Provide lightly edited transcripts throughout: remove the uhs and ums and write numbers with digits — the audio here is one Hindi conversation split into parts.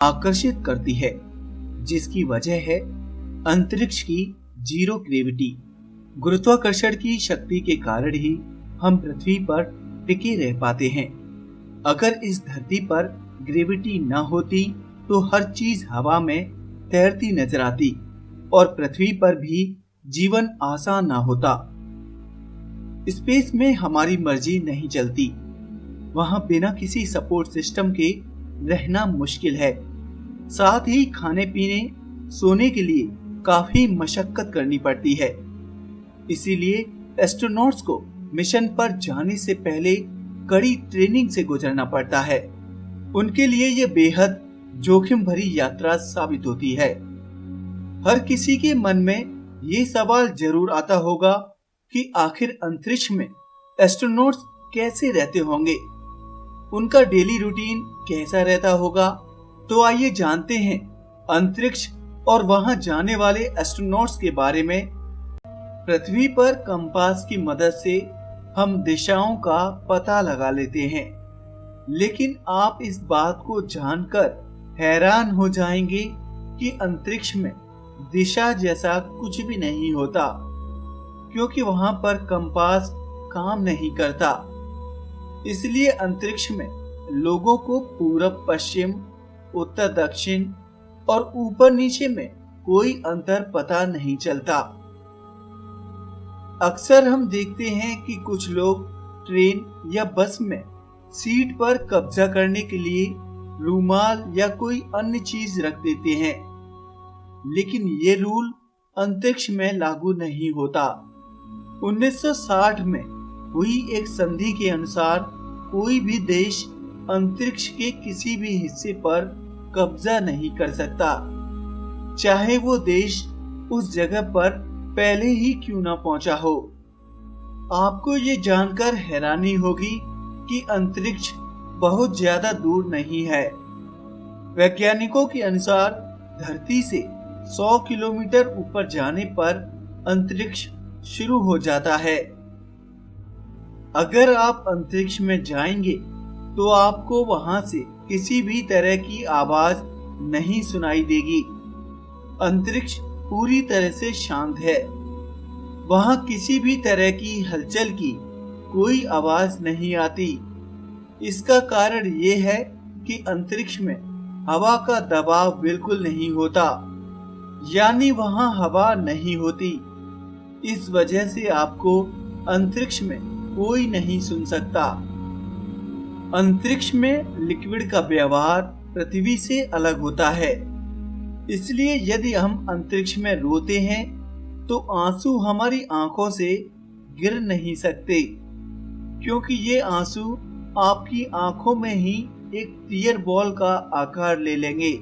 आकर्षित करती है, जिसकी वजह है अंतरिक्ष की जीरो ग्रेविटी। गुरुत्वाकर्षण की शक्ति के कारण ही हम पृथ्वी पर टिके रह पाते हैं। अगर इस धरती पर ग्रेविटी न होती तो हर चीज हवा में तैरती नजर आती और पृथ्वी पर भी जीवन आसान ना होता। स्पेस में हमारी मर्जी नहीं चलती। वहां बिना किसी सपोर्ट सिस्टम के रहना मुश्किल है। साथ ही खाने पीने, सोने के लिए काफी मशक्कत करनी पड़ती है। इसीलिए एस्ट्रोनॉट्स को मिशन पर जाने से पहले कड़ी ट्रेनिंग से गुजरना पड़ता है। उनके लिए ये बेहद जोखिम भरी यात्रा साबित होती है। हर किसी के मन में ये सवाल जरूर आता होगा कि आखिर अंतरिक्ष में एस्ट्रोनॉट्स कैसे रहते होंगे, उनका डेली रूटीन कैसा रहता होगा। तो आइए जानते हैं अंतरिक्ष और वहां जाने वाले एस्ट्रोनॉट्स के बारे में। पृथ्वी पर कंपास की मदद से हम दिशाओं का पता लगा लेते हैं, लेकिन आप इस बात को जानकर हैरान हो जाएंगे कि अंतरिक्ष में दिशा जैसा कुछ भी नहीं होता, क्योंकि वहां पर कंपास काम नहीं करता। इसलिए अंतरिक्ष में लोगों को पूरब पश्चिम, उत्तर दक्षिण और ऊपर नीचे में कोई अंतर पता नहीं चलता। अक्सर हम देखते हैं कि कुछ लोग ट्रेन या बस में सीट पर कब्जा करने के लिए रूमाल या कोई अन्य चीज रख देते हैं, लेकिन ये रूल अंतरिक्ष में लागू नहीं होता। 1960 में हुई एक संधि के अनुसार कोई भी देश अंतरिक्ष के किसी भी हिस्से पर कब्जा नहीं कर सकता, चाहे वो देश उस जगह पर पहले ही क्यों ना पहुंचा हो। आपको ये जानकर हैरानी होगी कि अंतरिक्ष बहुत ज्यादा दूर नहीं है। वैज्ञानिकों के अनुसार धरती से 100 किलोमीटर ऊपर जाने पर अंतरिक्ष शुरू हो जाता है। अगर आप अंतरिक्ष में जाएंगे तो आपको वहां से किसी भी तरह की आवाज नहीं सुनाई देगी। अंतरिक्ष पूरी तरह से शांत है। वहां किसी भी तरह की हलचल की कोई आवाज नहीं आती। इसका कारण ये है कि अंतरिक्ष में हवा का दबाव बिल्कुल नहीं होता, यानी वहां हवा नहीं होती। इस वजह से आपको अंतरिक्ष में कोई नहीं सुन सकता। अंतरिक्ष में लिक्विड का व्यवहार पृथ्वी से अलग होता है। इसलिए यदि हम अंतरिक्ष में रोते हैं तो आंसू हमारी आंखों से गिर नहीं सकते, क्योंकि ये आंसू आपकी आंखों में ही एक टीयर बॉल का आकार ले लेंगे,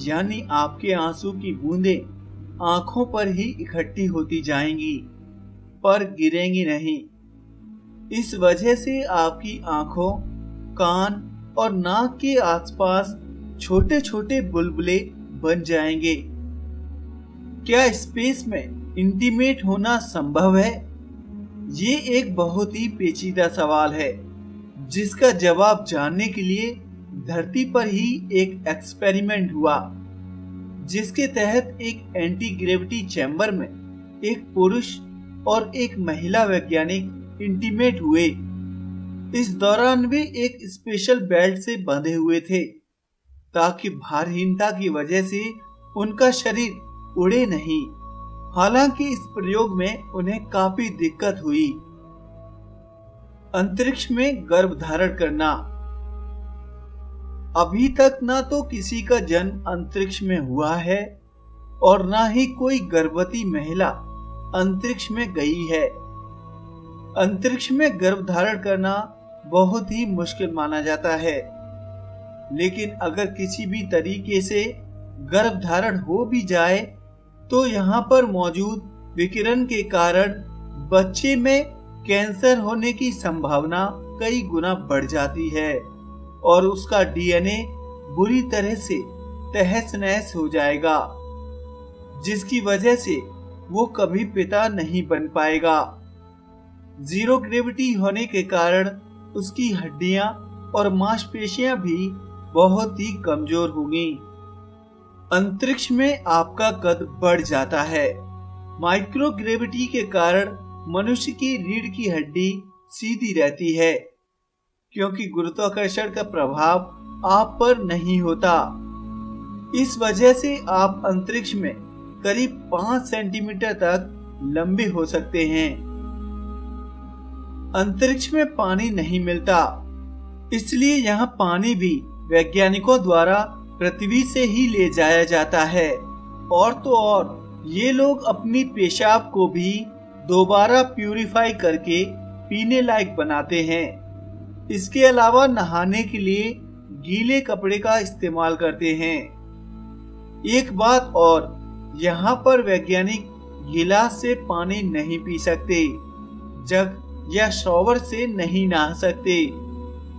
यानी आपके आंसू की बूंदें आंखों पर ही इकट्ठी होती जाएंगी पर गिरेंगी नहीं। इस वजह से आपकी आंखों, कान और नाक के आसपास छोटे छोटे बुलबुले बन जाएंगे। क्या स्पेस में इंटीमेट होना संभव है? ये एक बहुत ही पेचीदा सवाल है, जिसका जवाब जानने के लिए धरती पर ही एक एक्सपेरिमेंट हुआ, जिसके तहत एक एंटी ग्रेविटी चैम्बर में एक पुरुष और एक महिला वैज्ञानिक इंटीमेट हुए। इस दौरान वे एक स्पेशल बेल्ट से बंधे हुए थे, ताकि भारहीनता की वजह से उनका शरीर उड़े नहीं। हालांकि इस प्रयोग में उन्हें काफी दिक्कत हुई। अंतरिक्ष में गर्भधारण करना। अभी तक ना तो किसी का जन्म अंतरिक्ष में हुआ है और ना ही कोई गर्भवती महिला अंतरिक्ष में गई है। अंतरिक्ष में गर्भधारण करना बहुत ही मुश्किल माना जाता है, लेकिन अगर किसी भी तरीके से गर्भधारण हो भी जाए तो यहाँ पर मौजूद विकिरण के कारण बच्चे में कैंसर होने की संभावना कई गुना बढ़ जाती है और उसका डीएनए बुरी तरह से तहस नहस हो जाएगा, जिसकी वजह से वो कभी पिता नहीं बन पाएगा। जीरो ग्रेविटी होने के कारण उसकी हड्डियां और मांसपेशियां भी बहुत ही कमजोर होंगी। अंतरिक्ष में आपका कद बढ़ जाता है। माइक्रोग्रेविटी के कारण मनुष्य की रीढ़ की हड्डी सीधी रहती है, क्योंकि गुरुत्वाकर्षण का प्रभाव आप पर नहीं होता। इस वजह से आप अंतरिक्ष में करीब 5 सेंटीमीटर तक लंबे हो सकते हैं। अंतरिक्ष में पानी नहीं मिलता, इसलिए यहाँ पानी भी वैज्ञानिकों द्वारा पृथ्वी से ही ले जाया जाता है। और तो और ये लोग अपनी पेशाब को भी दोबारा प्यूरिफाई करके पीने लायक बनाते हैं। इसके अलावा नहाने के लिए गीले कपड़े का इस्तेमाल करते हैं। एक बात और, यहाँ पर वैज्ञानिक गिलास से पानी नहीं पी सकते, जग या शॉवर से नहीं नहा सकते।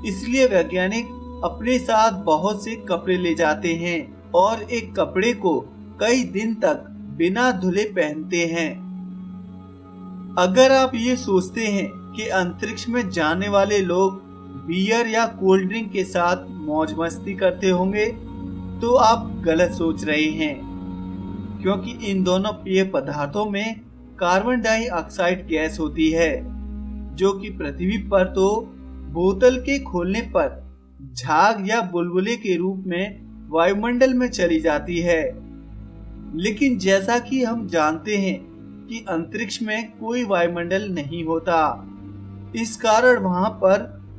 इसलिए वैज्ञानिक अपने साथ बहुत से कपड़े ले जाते हैं और एक कपड़े को कई दिन तक बिना धुले पहनते हैं। अगर आप ये सोचते हैं कि अंतरिक्ष में जाने वाले लोग बियर या कोल्ड ड्रिंक के साथ मौज मस्ती करते होंगे, तो आप गलत सोच रहे हैं, क्योंकि इन दोनों पेय पदार्थों में कार्बन डाइऑक्साइड गैस होती है, जो कि पृथ्वी पर तो बोतल के खोलने पर झाग या बुलबुले के रूप में वायुमंडल में चली जाती है। लेकिन जैसा कि हम जानते हैं कि अंतरिक्ष में कोई वायुमंडल नहीं होता, इस कारण वहां पर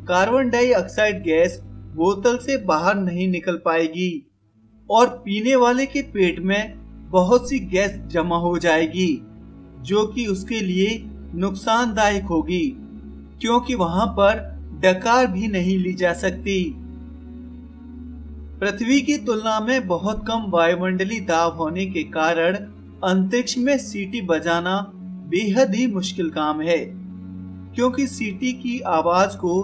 कार्बन डाइऑक्साइड गैस बोतल से बाहर नहीं निकल पाएगी और पीने वाले के पेट में बहुत सी गैस जमा हो जाएगी, जो कि उसके लिए नुकसानदायक होगी, क्योंकि वहां पर डकार भी नहीं ली जा सकती। पृथ्वी की तुलना में बहुत कम वायुमंडलीय दाब होने के कारण अंतरिक्ष में सीटी बजाना बेहद ही मुश्किल काम है, क्योंकि सीटी की आवाज को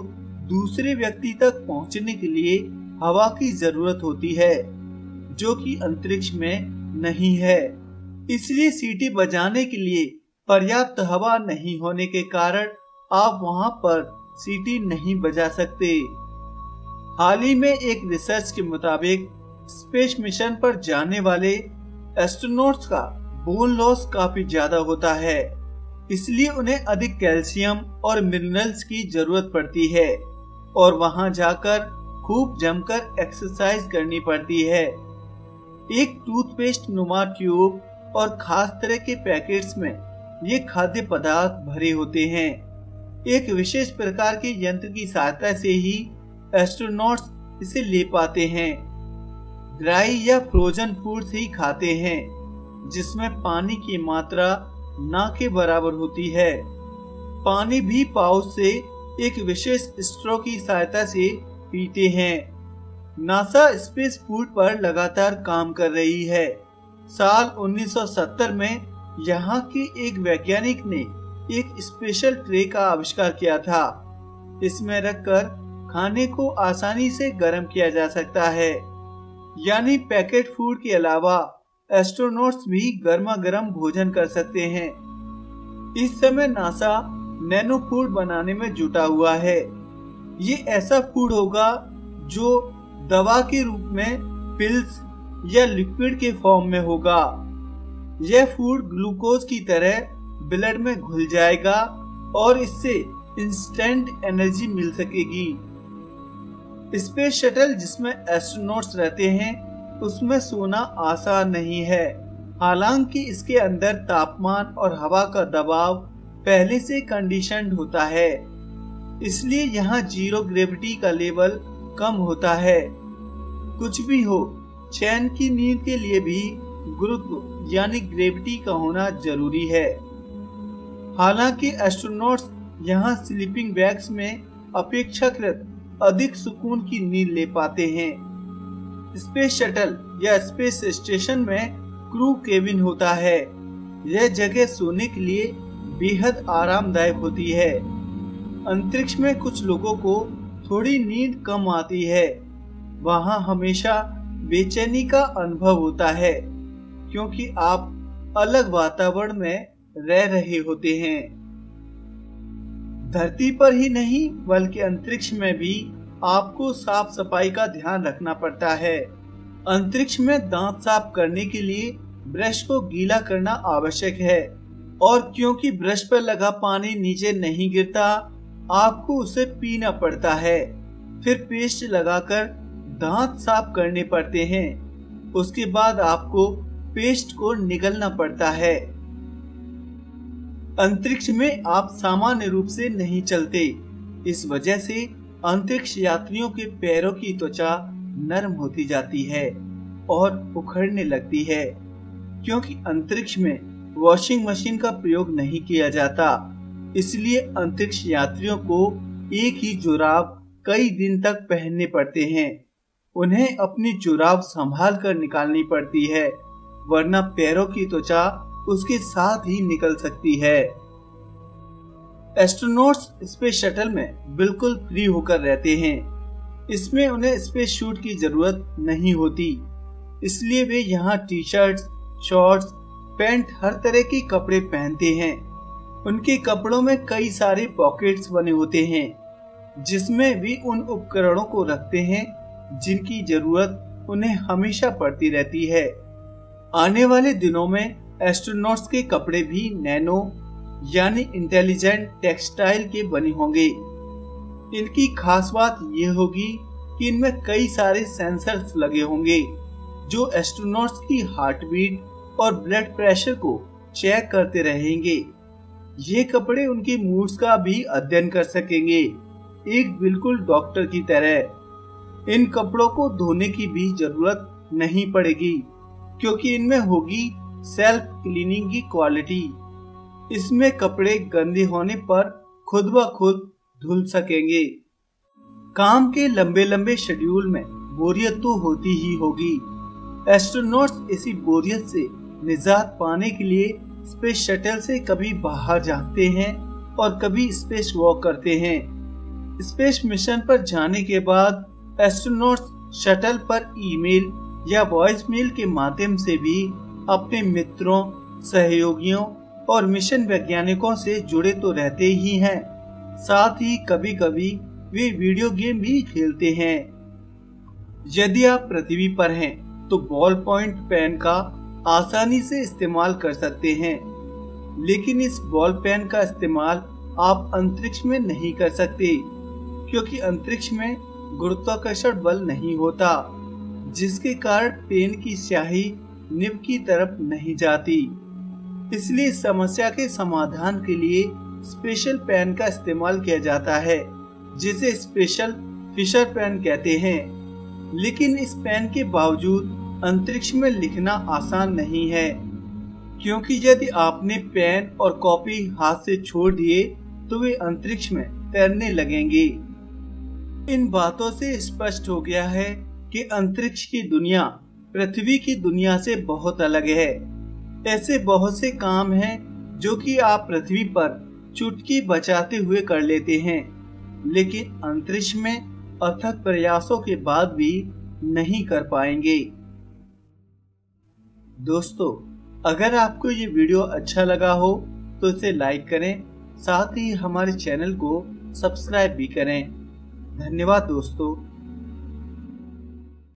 दूसरे व्यक्ति तक पहुंचने के लिए हवा की जरूरत होती है, जो कि अंतरिक्ष में नहीं है। इसलिए सीटी बजाने के लिए पर्याप्त हवा नहीं होने के कारण आप वहां पर सीटी नहीं बजा सकते। हाल ही में एक रिसर्च के मुताबिक स्पेस मिशन पर जाने वाले एस्ट्रोनॉट्स का बोन लॉस काफी ज्यादा होता है, इसलिए उन्हें अधिक कैल्शियम और मिनरल्स की जरूरत पड़ती है और वहां जाकर खूब जमकर एक्सरसाइज करनी पड़ती है। एक टूथपेस्ट नुमा ट्यूब और खास तरह के पैकेट्स में ये खाद्य पदार्थ भरे होते हैं। एक विशेष प्रकार के यंत्र की सहायता से ही एस्ट्रोनॉट्स इसे ले पाते हैं। ड्राई या फ्रोजन फूड्स ही खाते हैं, जिसमें पानी की मात्रा ना के बराबर होती है। पानी भी पाउच से एक विशेष स्ट्रॉ की सहायता से पीते हैं। नासा स्पेस फूड पर लगातार काम कर रही है। साल 1970 में यहाँ के एक वैज्ञानिक ने एक स्पेशल ट्रे का आविष्कार किया था। इसमें रखकर खाने को आसानी से गर्म किया जा सकता है, यानी पैकेट फूड के अलावा एस्ट्रोनॉट्स भी गर्मा गर्म भोजन कर सकते हैं। इस समय नासा नैनो फूड बनाने में जुटा हुआ है। ये ऐसा फूड होगा जो दवा के रूप में पिल्स या लिक्विड के फॉर्म में होगा। यह फूड ग्लूकोज की तरह ब्लड में घुल जाएगा और इससे इंस्टेंट एनर्जी मिल सकेगी। स्पेस शटल जिसमें एस्ट्रोनॉट्स रहते हैं, उसमें सोना आसान नहीं है। हालांकि इसके अंदर तापमान और हवा का दबाव पहले से कंडीशन्ड होता है, इसलिए यहाँ जीरो ग्रेविटी का लेवल कम होता है। कुछ भी हो, चैन की नींद के लिए भी गुरुत्व यानी ग्रेविटी का होना जरूरी है। हालांकि एस्ट्रोनॉट्स यहाँ स्लीपिंग बैग्स में अपेक्षाकृत अधिक सुकून की नींद ले पाते हैं। स्पेस शटल या स्पेस स्टेशन में क्रू केबिन होता है। यह जगह सोने के लिए बेहद आरामदायक होती है। अंतरिक्ष में कुछ लोगों को थोड़ी नींद कम आती है। वहाँ हमेशा बेचैनी का अनुभव होता है, क्योंकि आप अलग वातावरण में रह रहे होते हैं। धरती पर ही नहीं बल्कि अंतरिक्ष में भी आपको साफ सफाई का ध्यान रखना पड़ता है। अंतरिक्ष में दांत साफ करने के लिए ब्रश को गीला करना आवश्यक है, और क्योंकि ब्रश पर लगा पानी नीचे नहीं गिरता, आपको उसे पीना पड़ता है। फिर पेस्ट लगाकर दांत साफ करने पड़ते हैं। उसके बाद आपको पेस्ट को निगलना पड़ता है। अंतरिक्ष में आप सामान्य रूप से नहीं चलते। इस वजह से अंतरिक्ष यात्रियों के पैरों की त्वचा नरम होती जाती है और उखड़ने लगती है, क्योंकि अंतरिक्ष में वॉशिंग मशीन का प्रयोग नहीं किया जाता। इसलिए अंतरिक्ष यात्रियों को एक ही जुराब कई दिन तक पहनने पड़ते हैं। उन्हें अपनी जुराब संभाल कर निकालनी पड़ती है, वरना पैरों की त्वचा उसके साथ ही निकल सकती है। एस्ट्रोनॉट्स स्पेस शटल में बिल्कुल फ्री होकर रहते हैं। इसमें उन्हें स्पेस सूट की जरूरत नहीं होती, इसलिए वे यहाँ टी शर्ट्स, शॉर्ट्स, पैंट, हर तरह के कपड़े पहनते हैं। उनके कपड़ों में कई सारे पॉकेट्स बने होते हैं, जिसमें वे उन उपकरणों को रखते हैं जिनकी जरूरत उन्हें हमेशा पड़ती रहती है। आने वाले दिनों में एस्ट्रोनॉट्स के कपड़े भी नैनो यानी इंटेलिजेंट टेक्सटाइल के बने होंगे। इनकी खास बात यह होगी कि इनमें कई सारे सेंसर्स लगे होंगे जो एस्ट्रोनॉट्स की हार्ट बीट और ब्लड प्रेशर को चेक करते रहेंगे। ये कपड़े उनके मूड्स का भी अध्ययन कर सकेंगे, एक बिल्कुल डॉक्टर की तरह। इन कपड़ों को धोने की भी जरूरत नहीं पड़ेगी, क्योंकि इनमें होगी सेल्फ क्लीनिंग की क्वालिटी। इसमें कपड़े गंदे होने पर खुद ब खुद धुल सकेंगे। काम के लंबे लंबे शेड्यूल में बोरियत तो होती ही होगी। एस्ट्रोनॉट्स इसी बोरियत से निजात पाने के लिए स्पेस शटल से कभी बाहर जाते हैं और कभी स्पेस वॉक करते हैं। स्पेस मिशन पर जाने के बाद एस्ट्रोनॉट्स शटल पर ईमेल या वॉइसमेल के माध्यम से भी अपने मित्रों, सहयोगियों और मिशन वैज्ञानिकों से जुड़े तो रहते ही हैं, साथ ही कभी कभी वे वीडियो गेम भी खेलते हैं। यदि आप पृथ्वी पर हैं तो बॉल पॉइंट पेन का आसानी से इस्तेमाल कर सकते हैं, लेकिन इस बॉल पेन का इस्तेमाल आप अंतरिक्ष में नहीं कर सकते, क्योंकि अंतरिक्ष में गुरुत्वाकर्षण बल नहीं होता, जिसके कारण पेन की स्याही निब की तरफ नहीं जाती। इसलिए इस समस्या के समाधान के लिए स्पेशल पेन का इस्तेमाल किया जाता है, जिसे स्पेशल फिशर पेन कहते हैं। लेकिन इस पेन के बावजूद अंतरिक्ष में लिखना आसान नहीं है, क्योंकि यदि आपने पेन और कॉपी हाथ से छोड़ दिए तो वे अंतरिक्ष में तैरने लगेंगे। इन बातों से स्पष्ट हो गया है कि अंतरिक्ष की दुनिया पृथ्वी की दुनिया से बहुत अलग है। ऐसे बहुत से काम हैं जो कि आप पृथ्वी पर चुटकी बजाते हुए कर लेते हैं, लेकिन अंतरिक्ष में अथक प्रयासों के बाद भी नहीं कर पाएंगे। दोस्तों, अगर आपको ये वीडियो अच्छा लगा हो तो इसे लाइक करें, साथ ही हमारे चैनल को सब्सक्राइब भी करें। धन्यवाद दोस्तों।